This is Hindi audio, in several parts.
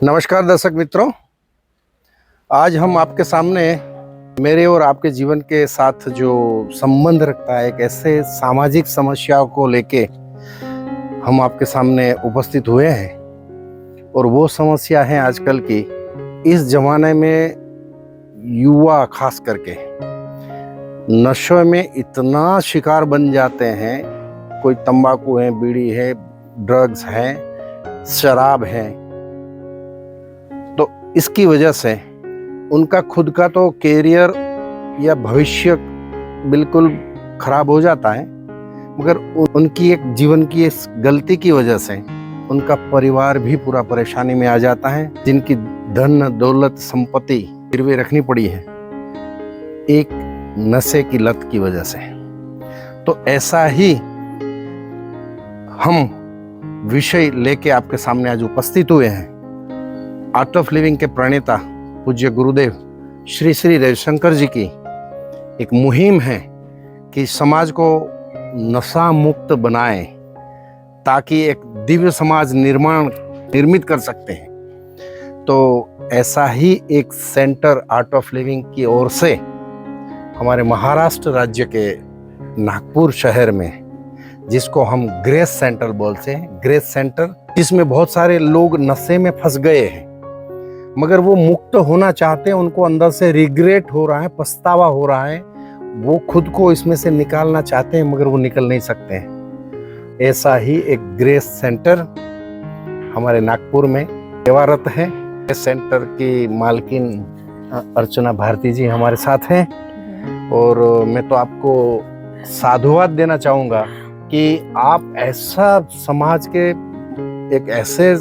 नमस्कार दर्शक मित्रों, आज हम आपके सामने मेरे और आपके जीवन के साथ जो संबंध रखता है एक ऐसे सामाजिक समस्याओं को लेके हम आपके सामने उपस्थित हुए हैं। और वो समस्या है आजकल की इस जमाने में युवा खास करके नशे में इतना शिकार बन जाते हैं। कोई तंबाकू है, बीड़ी है, ड्रग्स है, शराब है। तो इसकी वजह से उनका खुद का तो कैरियर या भविष्य बिल्कुल खराब हो जाता है, मगर उनकी एक जीवन की इस गलती की वजह से उनका परिवार भी पूरा परेशानी में आ जाता है, जिनकी धन दौलत संपत्ति गिरवे रखनी पड़ी है एक नशे की लत की वजह से। तो ऐसा ही हम विषय लेके आपके सामने आज उपस्थित हुए हैं। आर्ट ऑफ लिविंग के प्रणेता पूज्य गुरुदेव श्री श्री रविशंकर जी की एक मुहिम है कि समाज को नशा मुक्त बनाएं ताकि एक दिव्य समाज निर्मित कर सकते हैं। तो ऐसा ही एक सेंटर आर्ट ऑफ लिविंग की ओर से हमारे महाराष्ट्र राज्य के नागपुर शहर में, जिसको हम ग्रेस सेंटर बोलते हैं, ग्रेस सेंटर, जिसमें बहुत सारे लोग नशे में फंस गए हैं मगर वो मुक्त होना चाहते हैं। उनको अंदर से रिग्रेट हो रहा है, पछतावा हो रहा है, वो खुद को इसमें से निकालना चाहते हैं मगर वो निकल नहीं सकते हैं। ऐसा ही एक ग्रेस सेंटर हमारे नागपुर में सेवारत है। इस सेंटर की मालकिन अर्चना भारती जी हमारे साथ हैं और मैं तो आपको साधुवाद देना चाहूँगा कि आप ऐसा समाज के एक ऐसे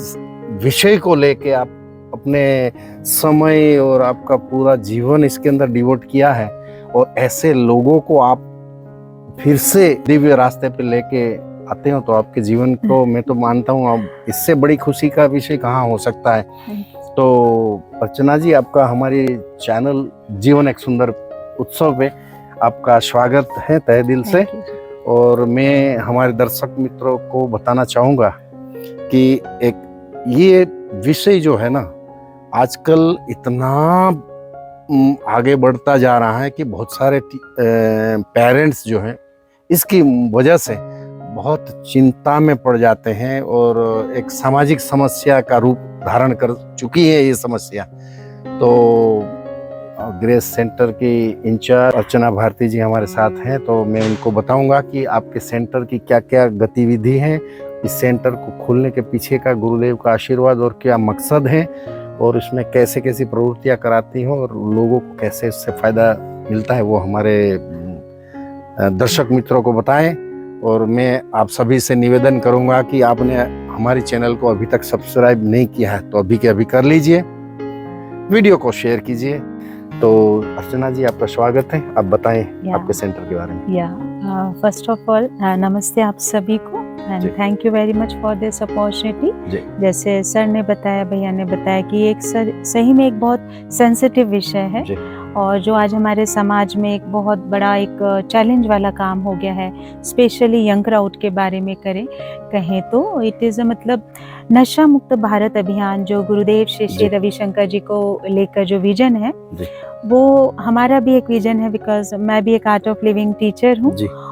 विषय को लेके आप अपने समय और आपका पूरा जीवन इसके अंदर डिवोट किया है और ऐसे लोगों को आप फिर से दिव्य रास्ते पे लेके आते हो, तो आपके जीवन को मैं तो मानता हूँ अब इससे बड़ी खुशी का विषय कहाँ हो सकता है। तो अर्चना जी, आपका हमारी चैनल जीवन एक सुंदर उत्सव पे आपका स्वागत है तहे दिल से। और मैं हमारे दर्शक मित्रों को बताना चाहूँगा कि एक ये विषय जो है ना आजकल इतना आगे बढ़ता जा रहा है कि बहुत सारे पेरेंट्स जो हैं इसकी वजह से बहुत चिंता में पड़ जाते हैं और एक सामाजिक समस्या का रूप धारण कर चुकी है ये समस्या। तो ग्रेस सेंटर की इंचार्ज अर्चना भारती जी हमारे साथ हैं, तो मैं उनको बताऊंगा कि आपके सेंटर की क्या क्या गतिविधि है, इस सेंटर को खोलने के पीछे का गुरुदेव का आशीर्वाद और क्या मकसद है और इसमें कैसे कैसी प्रवृत्तियां कराती हो और लोगों को कैसे इससे फायदा मिलता है, वो हमारे दर्शक मित्रों को बताएं। और मैं आप सभी से निवेदन करूंगा कि आपने हमारी चैनल को अभी तक सब्सक्राइब नहीं किया है तो अभी के अभी कर लीजिए, वीडियो को शेयर कीजिए। तो अर्चना जी, आपका स्वागत है, आप बताएं आपके सेंटर के बारे में। फर्स्ट ऑफ ऑल नमस्ते आप सभी को and thank you very much for this opportunity. जैसे सर ने बताया, भैया ने बताया कि एक सही में एक बहुत सेंसिटिव विषय है और जो आज हमारे समाज में एक बहुत बड़ा एक चैलेंज वाला काम हो गया है, स्पेशली यंग क्राउड के बारे में कहें तो इट इज़ मतलब नशा मुक्त भारत अभियान जो गुरुदेव श्री श्री रविशंकर जी को लेकर जो विजन है वो हमारा भी एक विजन है। बिकॉज मैं भी एक आर्ट ऑफ लिविंग टीचर हूँ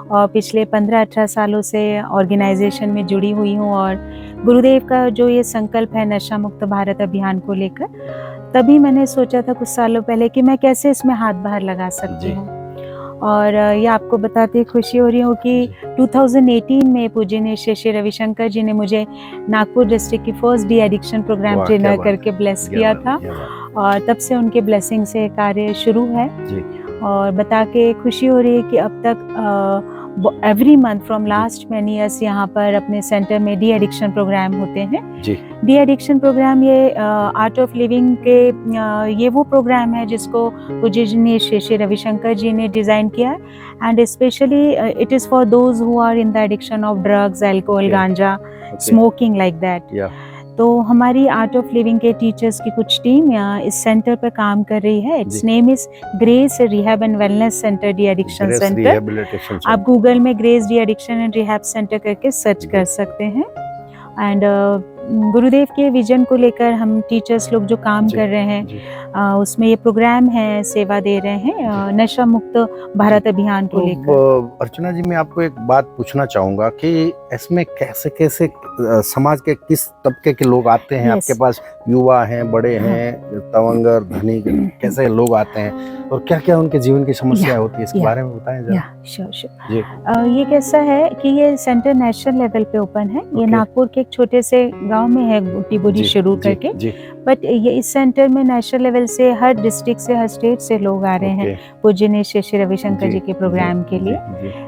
और पिछले 15-18 सालों से ऑर्गेनाइजेशन में जुड़ी हुई हूँ और गुरुदेव का जो ये संकल्प है नशा मुक्त भारत अभियान को लेकर, तभी मैंने सोचा था कुछ सालों पहले कि मैं कैसे इसमें हाथ बाहर लगा सकती हूँ। और ये आपको बताते खुशी हो रही हो कि 2018 में पूज्य श्री श्री रविशंकर जी ने मुझे नागपुर डिस्ट्रिक्ट की first de addiction programme trainer करके ब्लेस किया था और तब से उनके ब्लेसिंग से कार्य शुरू है। और बता के खुशी हो रही है कि अब तक every month from last many years यहाँ पर अपने सेंटर में डी एडिक्शन प्रोग्राम होते हैं। डी एडिक्शन प्रोग्राम ये आर्ट ऑफ लिविंग के ये वो प्रोग्राम है जिसको पूज्य श्री श्री रविशंकर जी ने डिज़ाइन किया है and specially it is for those who are in the addiction of drugs, alcohol, ganja, smoking like that. तो हमारी आर्ट ऑफ लिविंग के टीचर्स की कुछ टीम यहाँ इस सेंटर पर काम कर रही है। It's name is grace rehab and wellness centre de addiction centre. आप गूगल में grace de addiction and rehab centre करके सर्च कर सकते हैं। एंड गुरुदेव के विजन को लेकर हम टीचर्स लोग जो काम कर रहे हैं, उसमें ये प्रोग्राम है, सेवा दे रहे हैं नशा मुक्त भारत अभियान को लेकर। अर्चना जी, मैं आपको एक बात पूछना चाहूंगा कि इसमें कैसे कैसे समाज के किस तबके के लोग आते हैं आपके पास? युवा हैं, बड़े हैं, तवंगर, धनी, कैसे लोग आते हैं और क्या क्या उनके जीवन की समस्या होती है, इसके बारे में बताएं जरा। श्योर। ये कैसा है कि ये सेंटर नेशनल लेवल पे ओपन है। ये नागपुर के एक छोटे से गांव में है, बूटी बोरी शुरू करके, बट ये इस सेंटर में नेशनल लेवल से हर डिस्ट्रिक्ट से, हर स्टेट से लोग आ रहे हैं पूज्य श्री रविशंकर जी के प्रोग्राम के लिए।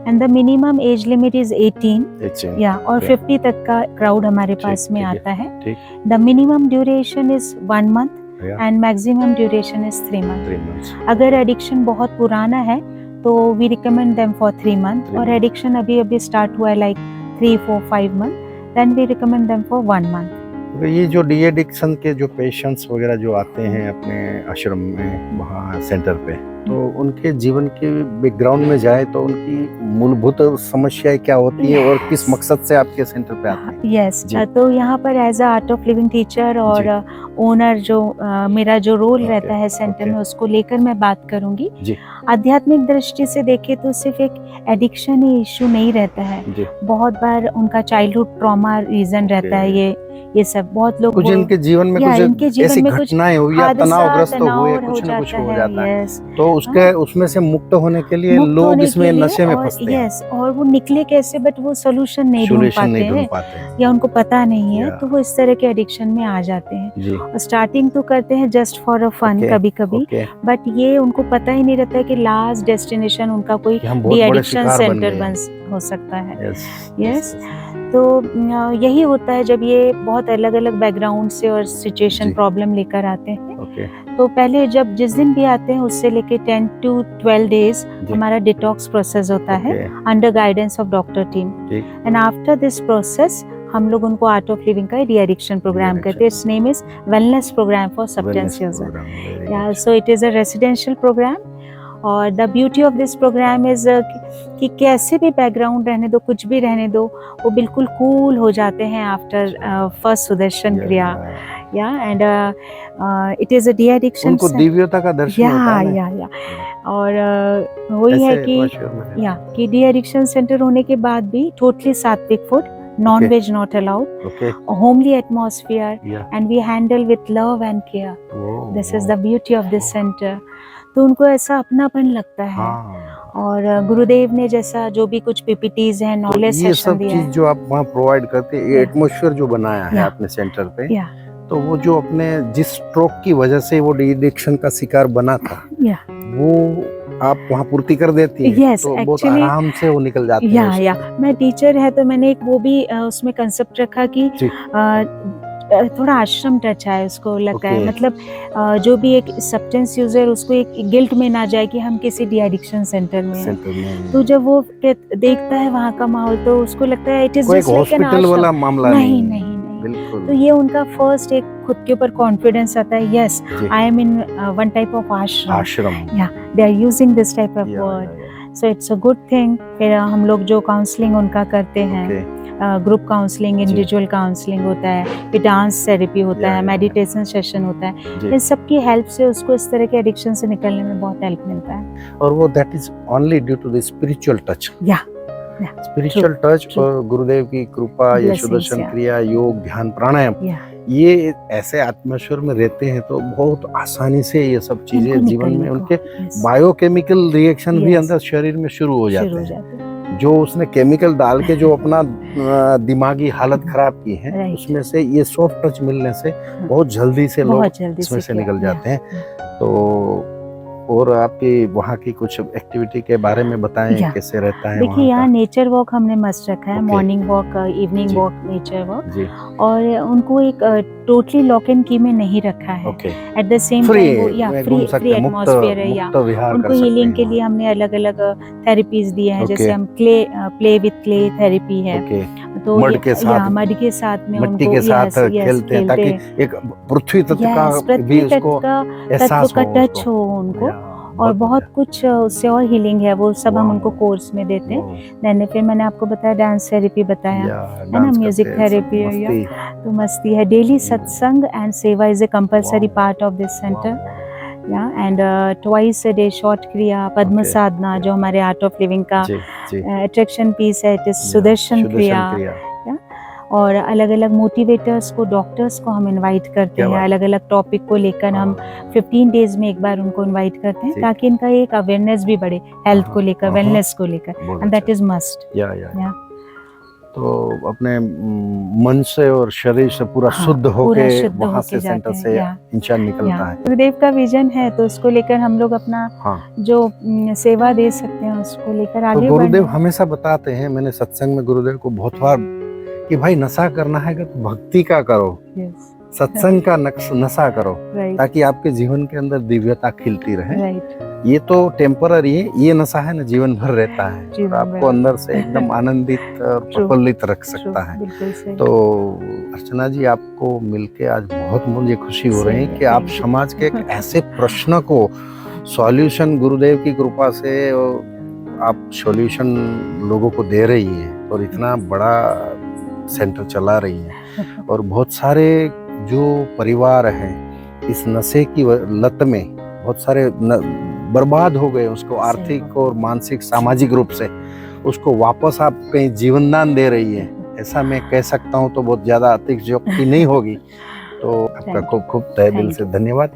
And the minimum age limit is 18 और 50 तक का क्राउड हमारे पास में आता है। The minimum duration is 1 month and maximum duration is 3 months। अगर एडिक्शन बहुत पुराना है तो we recommend them for 3 months, और एडिक्शन अभी स्टार्ट हुआ है like 3, 4, 5 months, then we recommend them for 1 month। ये जो डी एडिक्शन के जो पेशेंट्स वगैरह जो आते हैं अपने आश्रम में, वहाँ सेंटर पे, तो उनके जीवन के बैकग्राउंड में जाए तो उनकी मूलभूत समस्याएं क्या होती है और किस मकसद से आपके सेंटर पे आते हैं? यस, तो यहाँ पर as a art of living teacher और ओनर जो मेरा जो रोल रहता है सेंटर में, उसको लेकर मैं बात करूंगी। आध्यात्मिक दृष्टि से देखे तो सिर्फ एक एडिक्शन ही इशू नहीं रहता है, बहुत बार उनका चाइल्डहुड ट्रॉमा रीजन रहता है। ये सब बहुत लोग कुछ इनके जीवन में कुछ ऐसी घटनाएं हुई या तनावग्रस्त हुए, कुछ ना कुछ हो जाता है, तो उसमें से मुक्त होने के लिए लोग इसमें नशे में फंसते हैं। यस, और वो निकले कैसे, बट वो सोल्यूशन नहीं ढूंढ पाते हैं या उनको पता नहीं है, तो वो इस तरह के एडिक्शन में आ जाते हैं। स्टार्टिंग तो करते हैं जस्ट फॉर अ फन कभी कभी, बट ये उनको पता ही नहीं रहता है कि लास्ट डेस्टिनेशन उनका कोई डी एडिक्शन सेंटर बन हो सकता है। यस, तो यही होता है जब ये बहुत अलग अलग बैकग्राउंड से और सिचुएशन प्रॉब्लम लेकर आते हैं। तो पहले जब जिस दिन भी आते हैं उससे लेके 10 to 12 days हमारा डिटॉक्स प्रोसेस होता है under guidance of doctor team. And after this process हम लोग उनको आर्ट ऑफ लिविंग का डी एडिक्शन प्रोग्राम करते हैं। It's name is wellness programme for substance user. So it is a residential programme, और the beauty of this programme is कि कैसे भी बैकग्राउंड रहने दो, कुछ भी रहने दो, वो बिल्कुल कूल हो जाते हैं आफ्टर फर्स्ट सुदर्शन क्रिया। And it is a de addiction, उनको दिव्यता का दर्शन होता है। और वही है कि डी एडिक्शन सेंटर होने के बाद भी टोटली सात्विक food, non-veg not allowed, a homely atmosphere, and we handle with love and care. This is the beauty of this center. तो उनको ऐसा अपनापन लगता है। और गुरुदेव ने जैसा जो भी कुछ पीपीटीज है, नॉलेज सेशन दिया है, ये सब चीज जो आप वहाँ प्रोवाइड करते हैं, ये एटमॉस्फेयर जो बनाया है अपने सेंटर पे, तो वो जो अपने जिस स्ट्रोक की वजह से वो डी एडिक्शन का शिकार बना था, वो आप वहाँ पूर्ति कर देती हैं। Yes, तो बहुत आराम से वो निकल जाते हैं। मैं टीचर है तो मैंने एक वो भी उसमें कंसेप्ट रखा कि थोड़ा आश्रम टच है, उसको लगता है मतलब जो भी एक सब्सटेंस यूजर उसको एक गिल्ट में ना जाए कि हम किसी डी एडिक्शन सेंटर में हैं। तो जब वो देखता है वहाँ का माहौल तो उसको लगता है it is just like an आश्रम वाला मामला नहीं। तो ये उनका फर्स्ट एक खुद के ऊपर कॉन्फिडेंस आता है, yes I am in one type of ashram, they are using this type of word, so it's a good thing. फिर हम लोग जो काउंसलिंग उनका करते हैं, ग्रुप काउंसलिंग, इंडिविजुअल काउंसलिंग होता है, फिर डांस थेरेपी होता है, मेडिटेशन सेशन होता है। इन सब की हेल्प से उसको इस तरह के एडिक्शन से निकलने में बहुत हेल्प मिलता है। और वो that is only due to the spiritual touch. Spiritual touch और गुरुदेव की कृपा, ये सुदर्शन क्रिया, योग, ध्यान, प्राणायाम, ये ऐसे आत्मेश्वर में रहते हैं तो बहुत आसानी से ये सब चीजें जीवन में उनके बायोकेमिकल रिएक्शन भी अंदर शरीर में शुरू हो जाते हैं। जो उसने केमिकल डाल के जो अपना दिमागी हालत खराब की है, उसमें से ये सॉफ्ट टच मिलने से बहुत जल्दी से लोग इसमें से निकल जाते हैं। तो और आपकी वहाँ की कुछ एक्टिविटी के बारे में बताएं, कैसे रहता है? देखिए यहाँ नेचर वॉक हमने मस्ट रखा है, morning walk, evening walk, nature walk, और उनको एक टोटली लॉक एंड की में नहीं रखा है। At the same time free atmosphere है। उनको हीलिंग के लिए हमने अलग अलग थेरेपीज दिए हैं, जैसे हम प्ले विद क्ले थेरेपी है, तो मड के साथ में मिट्टी के साथ खेलते हैं ताकि एक पृथ्वी तत्व का भी उसको एहसास का टच हो उनको। और बहुत कुछ उससे और हीलिंग है, वो सब हम उनको कोर्स में देते हैं। देन फिर मैंने आपको बताया डांस थेरेपी बताया है ना, म्यूजिक थेरेपी है, तो मस्ती है। डेली सत्संग एंड सेवा is a compulsory part of this centre, and twice a day short क्रिया, पद्म साधना जो हमारे आर्ट ऑफ लिविंग का अट्रैक्शन पीस है, इट इज सुदर्शन क्रिया। और अलग अलग मोटिवेटर्स को, डॉक्टर्स को हम इनवाइट करते हैं, अलग अलग टॉपिक को लेकर हम 15 डेज में एक बार उनको इनवाइट करते हैं, ताकि इनका एक अवेयरनेस भी बढ़े हेल्थ को लेकर, वेलनेस को लेकर, एंड दैट इज मस्ट। तो अपने मन से और शरीर से पूरा शुद्ध होके वहाँ से सेंटर से इंसान निकलता है। गुरुदेव का विजन है, तो उसको लेकर हम लोग अपना जो सेवा दे सकते हैं उसको लेकर आगे। तो गुरुदेव हमेशा बताते हैं, मैंने सत्संग में गुरुदेव को बहुत बार, कि भाई नशा करना है तो भक्ति का करो, सत्संग का नशा करो, ताकि आपके जीवन के अंदर दिव्यता खिलती रहे। ये तो टेम्पररी है, ये नशा है ना जीवन भर रहता है, और आपको अंदर से एकदम आनंदित और प्रफुल्लित रख सकता है। तो अर्चना जी, आपको मिलके आज बहुत मुझे खुशी हो रही है कि आप समाज के एक ऐसे प्रश्न को सॉल्यूशन गुरुदेव की कृपा से आप सॉल्यूशन लोगों को दे रही है, और इतना बड़ा सेंटर चला रही है। और बहुत सारे जो परिवार हैं इस नशे की लत में बहुत सारे बर्बाद हो गए, उसको आर्थिक और मानसिक सामाजिक रूप से उसको वापस आप कहीं जीवन दान दे रही है, ऐसा मैं कह सकता हूँ, तो बहुत ज्यादा अतिशयोक्ति नहीं होगी। तो आपका खूब खूब तहे दिल से धन्यवाद।